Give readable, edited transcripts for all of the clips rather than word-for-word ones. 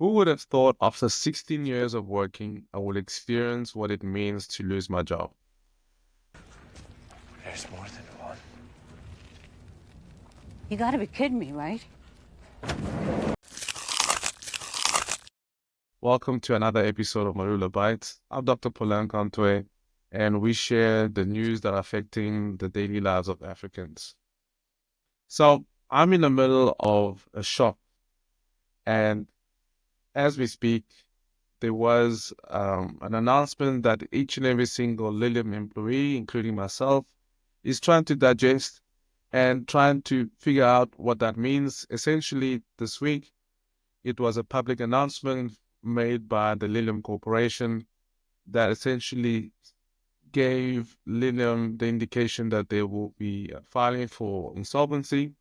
Who would have thought after 16 years of working, I would experience what it means to lose my job? There's more than one. You gotta be kidding me, right? Welcome to another episode of Marula Bytes. I'm Dr. Paulin Kantue, and we share the news that are affecting the daily lives of Africans. So I'm in the middle of a shop, and as we speak, there was an announcement that each and every single Lilium employee, including myself, is trying to digest and trying to figure out what that means. Essentially, this week, it was a public announcement made by the Lilium Corporation that essentially gave Lilium the indication that they will be filing for insolvency.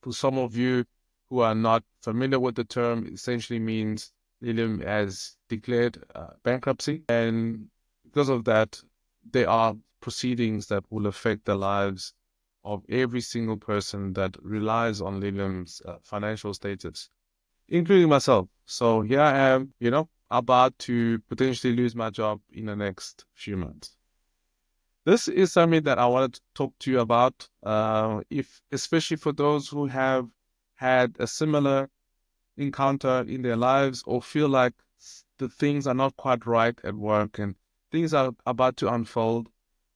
For some of you who are not familiar with the term, it essentially means Lilium has declared bankruptcy. And because of that, there are proceedings that will affect the lives of every single person that relies on Lilium's financial status, including myself. So here I am, about to potentially lose my job in the next few months. This is something that I wanted to talk to you about, if especially for those who have had a similar encounter in their lives or feel like the things are not quite right at work and things are about to unfold.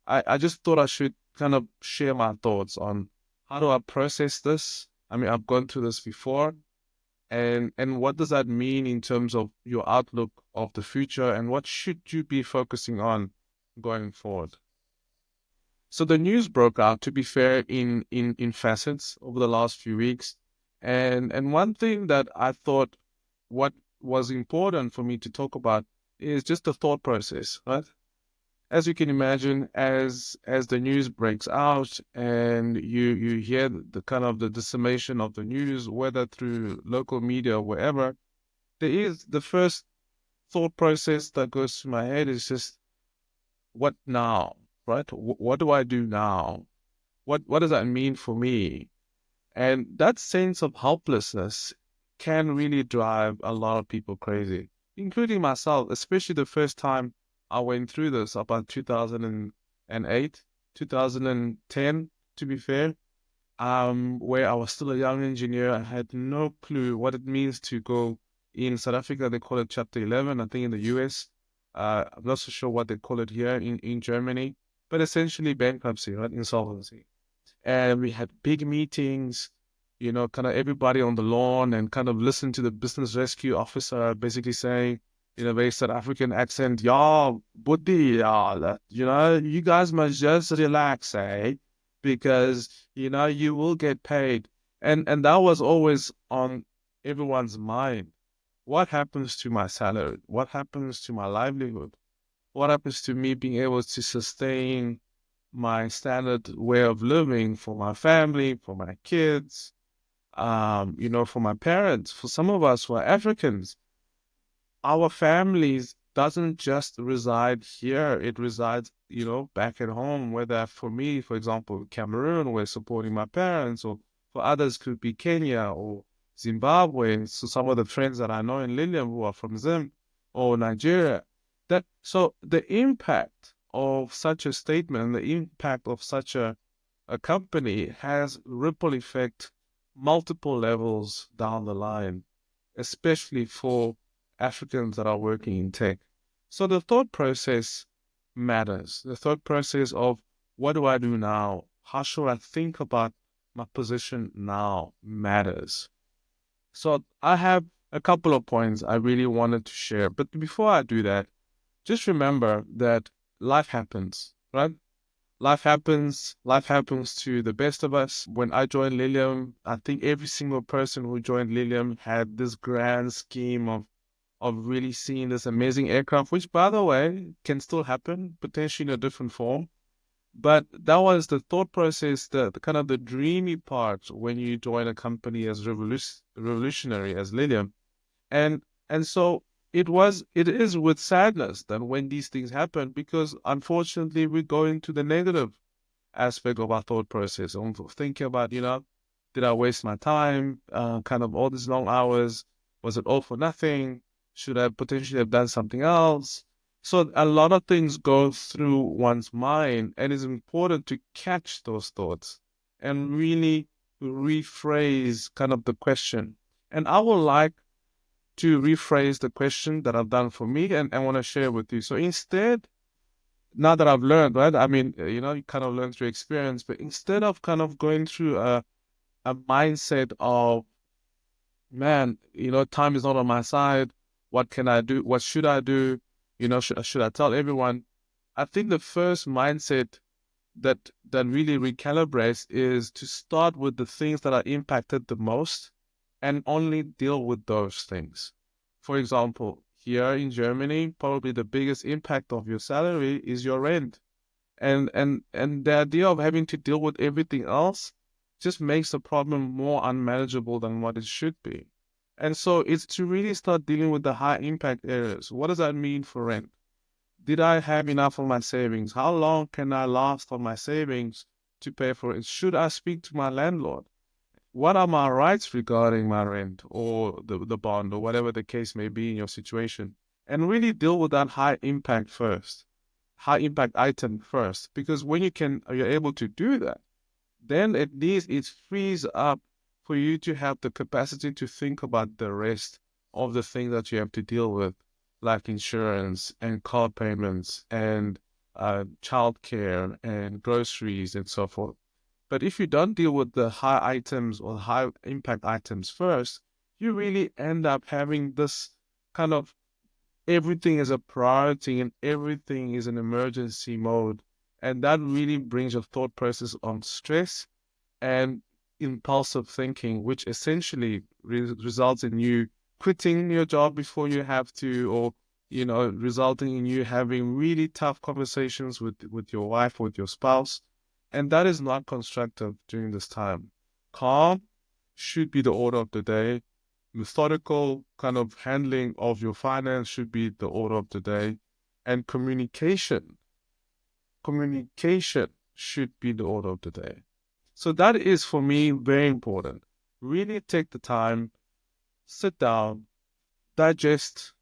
I just thought I should kind of share my thoughts on how do I process this. I mean, I've gone through this before, and what does that mean in terms of your outlook of the future and what should you be focusing on going forward? So the news broke out, to be fair, in facets over the last few weeks. And one thing that I thought what was important for me to talk about is just the thought process, right? As you can imagine, as the news breaks out and you hear the kind of the dissemination of the news, whether through local media or wherever, there is the first thought process that goes through my head is just what now, right? What do I do now? What does that mean for me? And that sense of helplessness can really drive a lot of people crazy, including myself, especially the first time I went through this about 2008, 2010, to be fair, where I was still a young engineer. I had no clue what it means to go in South Africa. They call it Chapter 11, I think in the US. I'm not so sure what they call it here in Germany, but essentially bankruptcy, right? Insolvency. And we had big meetings, kind of everybody on the lawn and kind of listen to the business rescue officer basically saying, in a very South African accent, yeah, buddy, yeah, you guys must just relax, eh? Because, you will get paid. And that was always on everyone's mind. What happens to my salary? What happens to my livelihood? What happens to me being able to sustain my standard way of living for my family, for my kids, for my parents? For some of us who are Africans, our families doesn't just reside here. It resides, back at home, whether for me, for example, Cameroon, we're supporting my parents, or for others could be Kenya or Zimbabwe. So some of the friends that I know in Lilium who are from Zim or Nigeria, so the impact of such a statement, the impact of such a company has ripple effect multiple levels down the line, especially for Africans that are working in tech. So the thought process matters. The thought process of what do I do now? How should I think about my position now matters. So I have a couple of points I really wanted to share. But before I do that, just remember that life happens, right? Life happens to the best of us. When I joined Lilium, I think every single person who joined Lilium had this grand scheme of really seeing this amazing aircraft, which by the way can still happen, potentially in a different form. But that was the thought process, the kind of the dreamy part when you join a company as revolutionary as Lilium. And and so it is with sadness that when these things happen, because unfortunately we go into the negative aspect of our thought process. I'm thinking about, did I waste my time? Kind of all these long hours. Was it all for nothing? Should I potentially have done something else? So a lot of things go through one's mind, and it's important to catch those thoughts and really rephrase kind of the question. And I would like to rephrase the question that I've done for me, and I want to share with you. So instead, now that I've learned, right? I mean, you kind of learn through experience, but instead of kind of going through a mindset of, man, time is not on my side. What can I do? What should I do? Should I tell everyone? I think the first mindset that really recalibrates is to start with the things that are impacted the most and only deal with those things. For example, here in Germany, probably the biggest impact of your salary is your rent. And the idea of having to deal with everything else just makes the problem more unmanageable than what it should be. And so it's to really start dealing with the high impact areas. What does that mean for rent? Did I have enough of my savings? How long can I last on my savings to pay for it? Should I speak to my landlord? What are my rights regarding my rent or the bond or whatever the case may be in your situation? And really deal with that high impact first, high impact item first. Because when you're able to do that, then at least it frees up for you to have the capacity to think about the rest of the things that you have to deal with, like insurance and car payments and childcare and groceries and so forth. But if you don't deal with the high items or high impact items first, you really end up having this kind of everything is a priority and everything is an emergency mode. And that really brings your thought process on stress and impulsive thinking, which essentially results in you quitting your job before you have to, or resulting in you having really tough conversations with your wife, with your spouse, and that is not constructive during this time. Calm should be the order of the day. Methodical kind of handling of your finance should be the order of the day, and communication should be the order of the day. So that is for me very important. Really take the time, sit down, digest,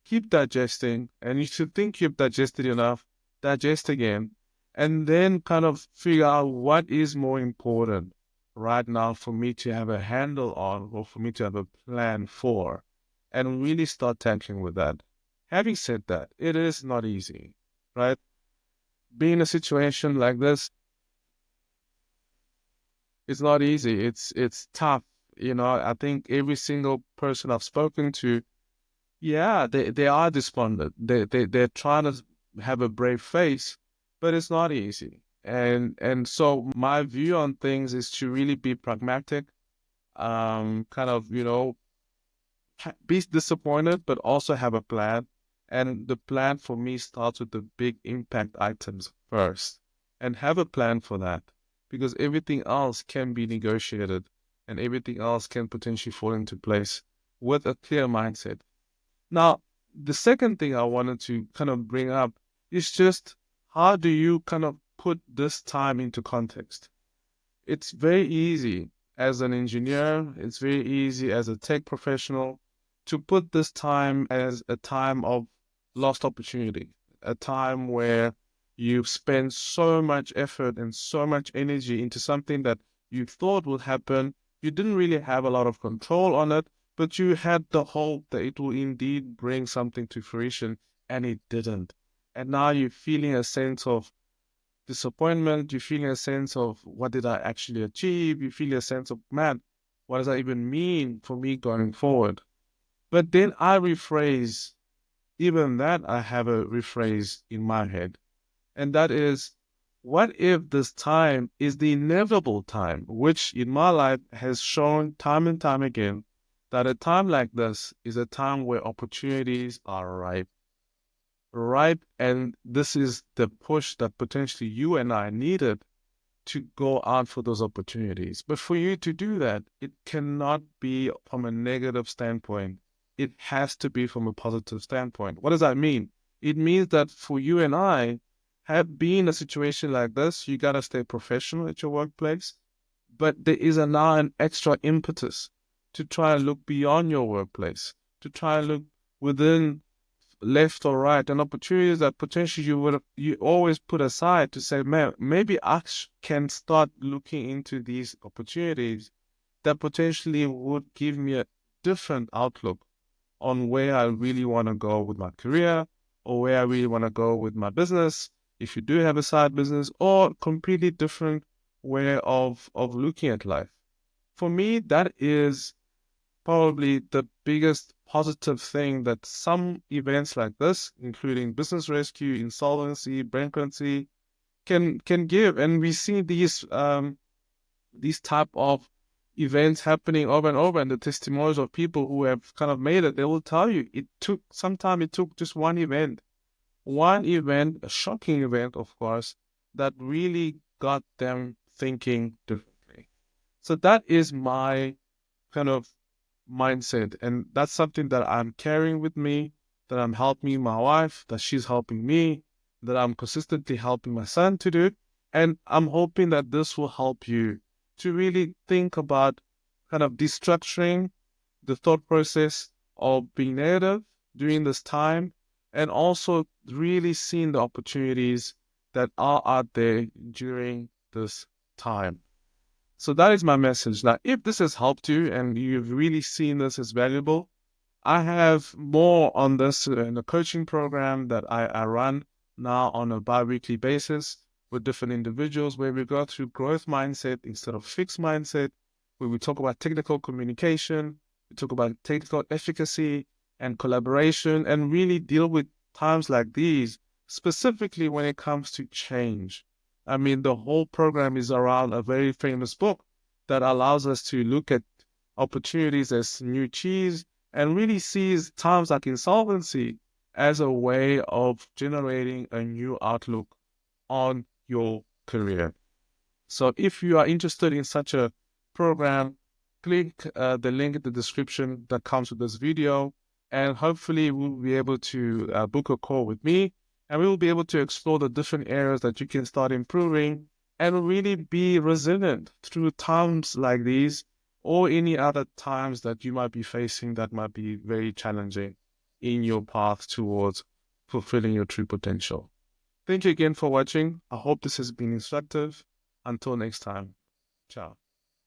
keep digesting, and you should think you've digested enough, digest again, and then kind of figure out what is more important right now for me to have a handle on or for me to have a plan for, and really start tackling with that. Having said that, it is not easy, right? Being in a situation like this, it's not easy. It's tough. I think every single person I've spoken to, yeah, they are despondent. They're trying to have a brave face, but it's not easy. And so my view on things is to really be pragmatic, kind of, be disappointed, but also have a plan. And the plan for me starts with the big impact items first, and have a plan for that, because everything else can be negotiated and everything else can potentially fall into place with a clear mindset. Now, the second thing I wanted to kind of bring up is just how do you kind of put this time into context? It's very easy as an engineer, it's very easy as a tech professional to put this time as a time of lost opportunity, a time where you've spent so much effort and so much energy into something that you thought would happen. You didn't really have a lot of control on it, but you had the hope that it will indeed bring something to fruition, and it didn't. And now you're feeling a sense of disappointment, you feel a sense of what did I actually achieve, you feel a sense of, man, what does that even mean for me going forward? But then I rephrase, even that I have a rephrase in my head, and that is, what if this time is the inevitable time, which in my life has shown time and time again that a time like this is a time where opportunities are ripe, and this is the push that potentially you and I needed to go out for those opportunities. But for you to do that, it cannot be from a negative standpoint. It has to be from a positive standpoint. What does that mean? It means that for you and I, have been in a situation like this, you gotta stay professional at your workplace. But there is now an extra impetus to try and look beyond your workplace, to try and look within left or right, and opportunities that potentially you always put aside to say, man, maybe can start looking into these opportunities that potentially would give me a different outlook on where I really want to go with my career or where I really want to go with my business. If you do have a side business or completely different way of looking at life. For me, that is probably the biggest positive thing that some events like this, including business rescue, insolvency, bankruptcy, can give. And we see these type of events happening over and over, and the testimonials of people who have kind of made it, they will tell you it took just one event, a shocking event, of course, that really got them thinking differently. So that is my kind of mindset. And that's something that I'm carrying with me, that I'm helping my wife, that she's helping me, that I'm consistently helping my son to do. And I'm hoping that this will help you to really think about kind of destructuring the thought process of being negative during this time, and also really seeing the opportunities that are out there during this time. So that is my message. Now, if this has helped you and you've really seen this as valuable, I have more on this in a coaching program that I run now on a bi-weekly basis with different individuals, where we go through growth mindset instead of fixed mindset, where we talk about technical communication, we talk about technical efficacy and collaboration, and really deal with times like these, specifically when it comes to change. I mean, the whole program is around a very famous book that allows us to look at opportunities as new cheese and really sees times like insolvency as a way of generating a new outlook on your career. So if you are interested in such a program, click the link in the description that comes with this video, and hopefully we'll be able to book a call with me, and we will be able to explore the different areas that you can start improving and really be resilient through times like these or any other times that you might be facing that might be very challenging in your path towards fulfilling your true potential. Thank you again for watching. I hope this has been instructive. Until next time, ciao.